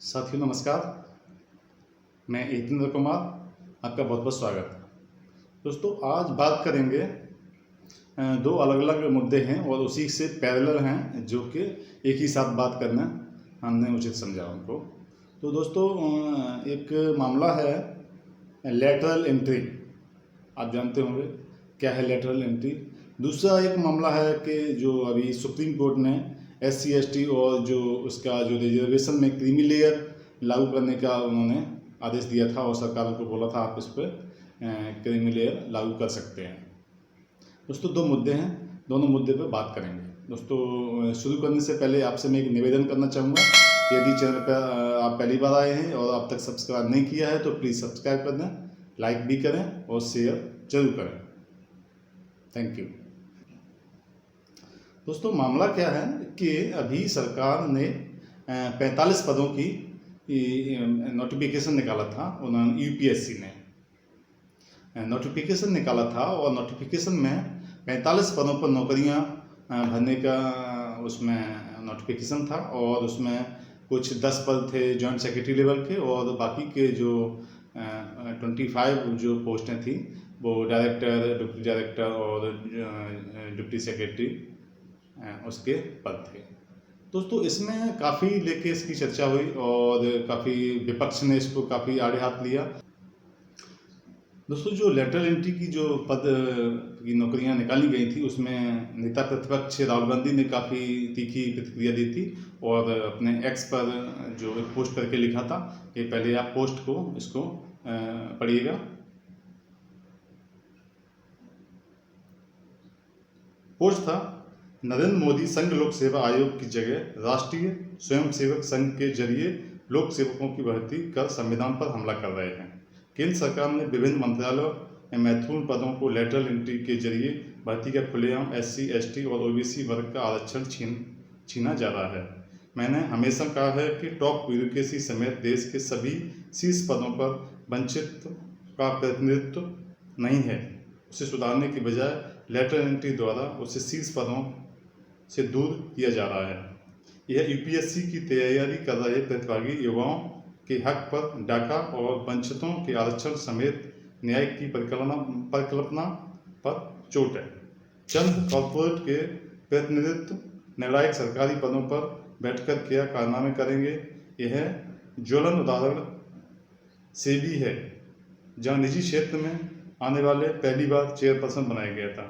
साथियों नमस्कार। मैं हितेंद्र कुमार, आपका बहुत बहुत स्वागत। दोस्तों आज बात करेंगे दो अलग अलग मुद्दे हैं और उसी से पैरेलल हैं जो कि एक ही साथ बात करना हमने उचित समझा उनको। तो दोस्तों एक मामला है लेटरल एंट्री। आप जानते होंगे क्या है लेटरल एंट्री। दूसरा एक मामला है कि जो अभी सुप्रीम कोर्ट ने SC ST और जो उसका जो रिजर्वेशन में क्रीमी लेयर लागू करने का उन्होंने आदेश दिया था और सरकार को बोला था आप इस पर क्रीमी लेयर लागू कर सकते हैं। दोस्तों दो मुद्दे हैं, दोनों मुद्दे पर बात करेंगे। दोस्तों शुरू करने से पहले आपसे मैं एक निवेदन करना चाहूँगा, यदि चैनल पर आप पहली बार आए हैं और अब तक सब्सक्राइब नहीं किया है तो प्लीज़ सब्सक्राइब कर दें, लाइक भी करें और शेयर जरूर करें। Thank you. दोस्तों मामला क्या है कि अभी सरकार ने 45 पदों की नोटिफिकेशन निकाला था। उन्होंने UPSC ने नोटिफिकेशन निकाला था और नोटिफिकेशन में 45 पदों पर नौकरियां भरने का उसमें नोटिफिकेशन था और उसमें कुछ 10 पद थे जॉइंट सेक्रेटरी लेवल के और बाकी के जो 25 जो पोस्टें थी वो डायरेक्टर, डिप्टी डायरेक्टर और डिप्टी सेक्रेटरी उसके पद थे। दोस्तों इसमें काफ़ी लेके इसकी चर्चा हुई और काफ़ी विपक्ष ने इसको काफ़ी आड़े हाथ लिया। दोस्तों जो लेटरल एंट्री की जो पद की नौकरियां निकाली गई थी उसमें नेता प्रतिपक्ष राहुल गांधी ने काफ़ी तीखी प्रतिक्रिया दी थी और अपने X पर जो एक पोस्ट करके लिखा था कि पहले आप पोस्ट को इसको पढ़िएगा। पोस्ट था, नरेंद्र मोदी संघ लोक सेवा आयोग की जगह राष्ट्रीय स्वयंसेवक संघ के जरिए लोक सेवकों की भर्ती कर संविधान पर हमला कर रहे हैं। केंद्र सरकार ने विभिन्न मंत्रालयों में महत्वपूर्ण पदों को लेटरल एंट्री के जरिए भर्ती का खुलेआम SC ST और OBC वर्ग का आरक्षण छीना जा रहा है। मैंने हमेशा कहा है कि टॉप ब्यूरोक्रेसी समेत देश के सभी शीर्ष पदों पर वंचित का प्रतिनिधित्व नहीं है। उसे सुधारने की बजाय लेटरल एंट्री द्वारा उसे शीर्ष पदों से दूर किया जा रहा है। यह UPSC की तैयारी कर रहे प्रतिभागी युवाओं के हक पर डाका और वंचितों के आरक्षण समेत न्याय की परिकल्पना पर चोट है। चंद कॉर्पोरेट के प्रतिनिधित्व निर्णायक सरकारी पदों पर बैठकर क्या कारनामे करेंगे, यह ज्वलन उदाहरण से भी है जहां निजी क्षेत्र में आने वाले पहली बार चेयरपर्सन बनाया गया था।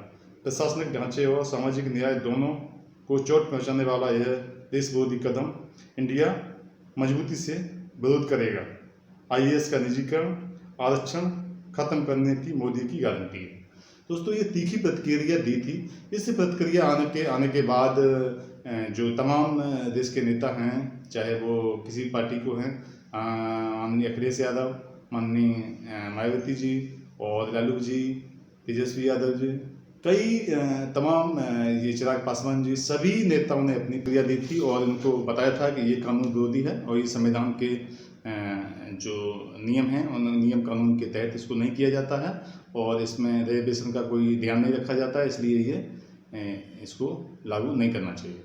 प्रशासनिक ढांचे और सामाजिक न्याय दोनों को चोट पहुंचाने वाला यह देशविरोधी कदम इंडिया मजबूती से विरोध करेगा। IAS का निजीकरण, आरक्षण खत्म करने की मोदी की गारंटी है। दोस्तों ये तीखी प्रतिक्रिया दी थी। इस प्रतिक्रिया आने के बाद जो तमाम देश के नेता हैं, चाहे वो किसी पार्टी को हैं, माननीय अखिलेश यादव, माननीय मायावती जी और लालू जी, तेजस्वी यादव जी, कई तमाम ये चिराग पासवान जी, सभी नेताओं ने अपनी क्रिया दी थी और उनको बताया था कि ये कानून विरोधी है और ये संविधान के जो नियम हैं उन नियम कानून के तहत इसको नहीं किया जाता है और इसमें रिजर्वेशन का कोई ध्यान नहीं रखा जाता है, इसलिए ये इसको लागू नहीं करना चाहिए।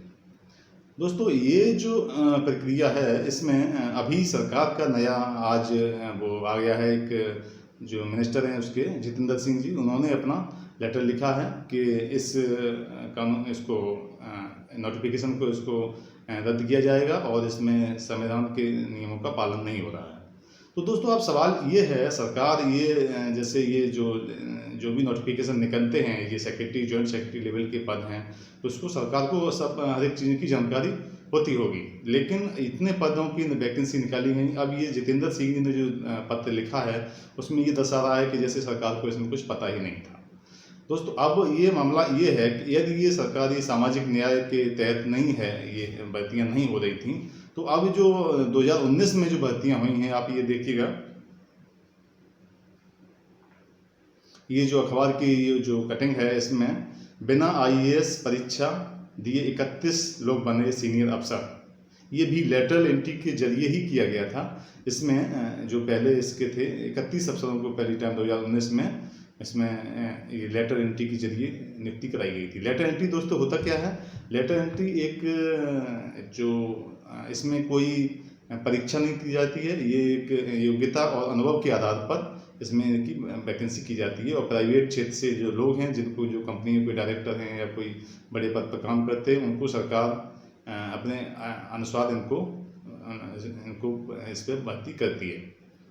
दोस्तों ये जो प्रक्रिया है इसमें अभी सरकार का नया आज वो आ गया है, एक जो मिनिस्टर हैं उसके जितेंद्र सिंह जी, उन्होंने अपना लेटर लिखा है कि इस कानून इसको नोटिफिकेशन को इसको रद्द किया जाएगा और इसमें संविधान के नियमों का पालन नहीं हो रहा है। तो दोस्तों अब सवाल ये है, सरकार ये जैसे ये जो भी नोटिफिकेशन निकलते हैं, ये सेक्रेटरी, जॉइंट सेक्रेटरी लेवल के पद हैं, तो उसको सरकार को सब हर एक चीज़ की जानकारी होती होगी, लेकिन इतने पदों की वैकेंसी निकाली गई। अब ये जितेंद्र सिंह ने जो पत्र लिखा है उसमें ये दर्शा रहा है कि जैसे सरकार को इसमें कुछ पता ही नहीं था। दोस्तों अब ये मामला ये है कि यदि ये सरकारी सामाजिक न्याय के तहत नहीं है, ये भर्तियां नहीं हो रही थी, तो अब जो 2019 में जो भर्तियां हुई हैं, आप ये देखिएगा, ये जो अखबार की ये जो कटिंग है इसमें बिना IAS परीक्षा दिए 31 लोग बने सीनियर अफसर। ये भी लेटरल एंट्री के जरिए ही किया गया था। इसमें जो पहले इसके थे 31 अफसरों को पहली टाइम 2019 में इसमें ये लेटर एंट्री के जरिए नियुक्ति कराई गई थी। लेटर एंट्री दोस्तों होता क्या है? लेटर एंट्री एक जो इसमें कोई परीक्षा नहीं की जाती है, ये एक योग्यता और अनुभव के आधार पर इसमें की वैकेंसी की जाती है। और प्राइवेट क्षेत्र से जो लोग हैं, जिनको जो कंपनी में कोई डायरेक्टर हैं या कोई बड़े पद पर काम करते हैं, उनको सरकार अपने अनुसार इनको इस पर भर्ती करती है।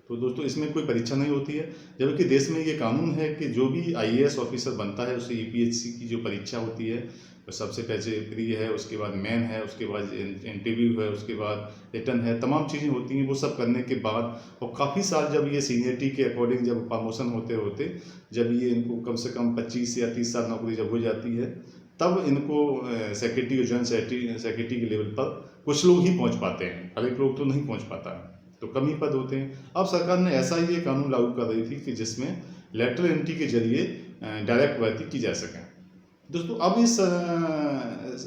तो दोस्तों इसमें कोई परीक्षा नहीं होती है, जबकि देश में ये कानून है कि जो भी आईएएस ऑफिसर बनता है उसे यूपीएससी की जो परीक्षा होती है वो सबसे पहले प्री है, उसके बाद मेन है, उसके बाद इंटरव्यू है, उसके बाद रिटर्न है, तमाम चीज़ें होती हैं। वो सब करने के बाद और काफ़ी साल जब ये सीनियरिटी के अकॉर्डिंग जब प्रमोशन होते होते जब ये इनको कम से कम 25 या 30 साल नौकरी जब हो जाती है, तब इनको सेक्रेटरी और जॉइंट सेक्रेटरी के लेवल पर कुछ लोग ही पहुंच पाते हैं, हर एक लोग तो नहीं पहुंच पाता है, तो कम ही पद होते हैं। अब सरकार ने ऐसा ही ये कानून लागू कर रही थी कि जिसमें लेटरल एंट्री के जरिए डायरेक्ट भर्ती की जा सके। दोस्तों अब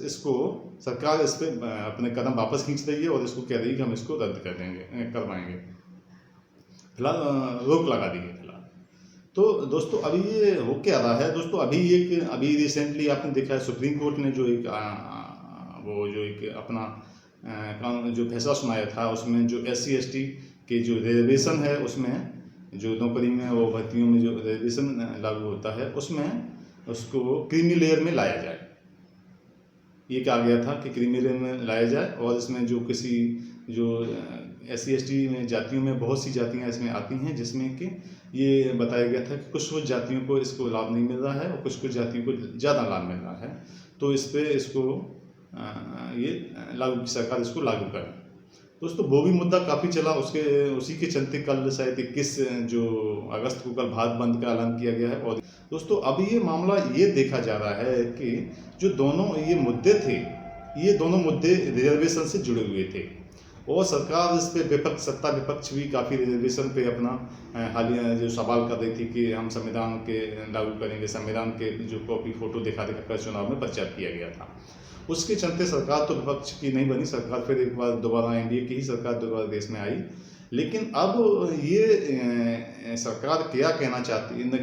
इसको सरकार इस पर अपने कदम वापस खींच रही है और इसको कह रही है कि हम इसको रद्द कर देंगे, करवाएंगे, फिलहाल रोक लगा दी है फिलहाल। तो दोस्तों अभी ये हो क्या रहा है दोस्तों, अभी रिसेंटली आपने देखा है सुप्रीम कोर्ट ने जो एक अपना कानून जो फैसला सुनाया था, उसमें जो SC/ST के जो रिजर्वेशन है, उसमें जो नौकरी में वो भर्तियों में जो रिजर्वेशन लागू होता है, उसमें उसको क्रीमी लेयर में लाया जाए। ये कहा गया था कि क्रीमी लेयर में लाया जाए और इसमें जो किसी जो SC/ST में जातियों में बहुत सी जातियां इसमें आती हैं, जिसमें कि ये बताया गया था कि कुछ जातियों को इसको लाभ नहीं मिल रहा है और कुछ जातियों को ज़्यादा लाभ मिल रहा है, तो इस पर इसको ये सरकार इसको लागू करे। दोस्तों वो भी मुद्दा काफ़ी चला, उसी के चलते कल शायद 21 जो अगस्त को कल भारत बंद का ऐलान किया गया है। और दोस्तों अभी ये मामला ये देखा जा रहा है कि जो दोनों ये मुद्दे थे, ये दोनों मुद्दे रिजर्वेशन से जुड़े हुए थे और सरकार इस पे सत्ता विपक्ष भी काफ़ी रिजर्वेशन पे अपना हालिया जो सवाल कर रही थी कि हम संविधान के लागू करेंगे, संविधान के जो कॉपी फोटो दिखा कर चुनाव में प्रचार किया गया था। उसके चलते सरकार तो विपक्ष की नहीं बनी, सरकार फिर एक बार दोबारा एनडीए की ही सरकार दोबारा देश में आई। लेकिन अब ये सरकार क्या कहना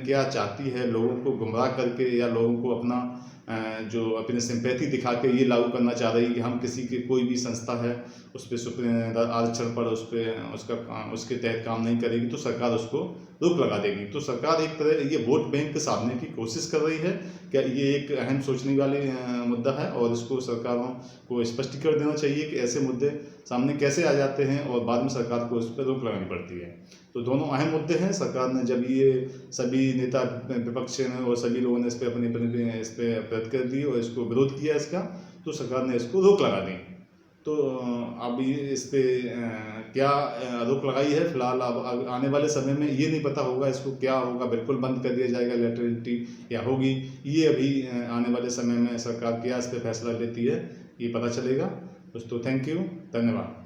क्या चाहती है, लोगों को गुमराह करके या लोगों को अपना जो अपनी सिंपैथी दिखा के ये लागू करना चाह रही है कि हम किसी की कोई भी संस्था है उस पर आरक्षण पर उसके तहत काम नहीं करेगी तो सरकार उसको रोक लगा देगी। तो सरकार एक तरह ये वोट बैंक साधने की कोशिश कर रही है। क्या ये एक अहम सोचने वाली मुद्दा है और इसको सरकारों को स्पष्टीकरण देना चाहिए कि ऐसे मुद्दे सामने कैसे आ जाते हैं और बाद में सरकार को इस पर रोक लगानी पड़ती है। तो दोनों अहम मुद्दे हैं। सरकार ने जब ये सभी नेता विपक्ष ने और सभी लोगों ने इस पर अपने इस पर प्रतिक्रिया दी और इसको विरोध किया इसका, तो सरकार ने इसको रोक लगा दी। तो अब ये इस पर क्या रोक लगाई है फिलहाल, अब आने वाले समय में ये नहीं पता होगा इसको क्या होगा, बिल्कुल बंद कर दिया जाएगा लेटरलिटी या होगी, ये अभी आने वाले समय में सरकार क्या इस पर फैसला लेती है ये पता चलेगा। दोस्तों थैंक यू, धन्यवाद।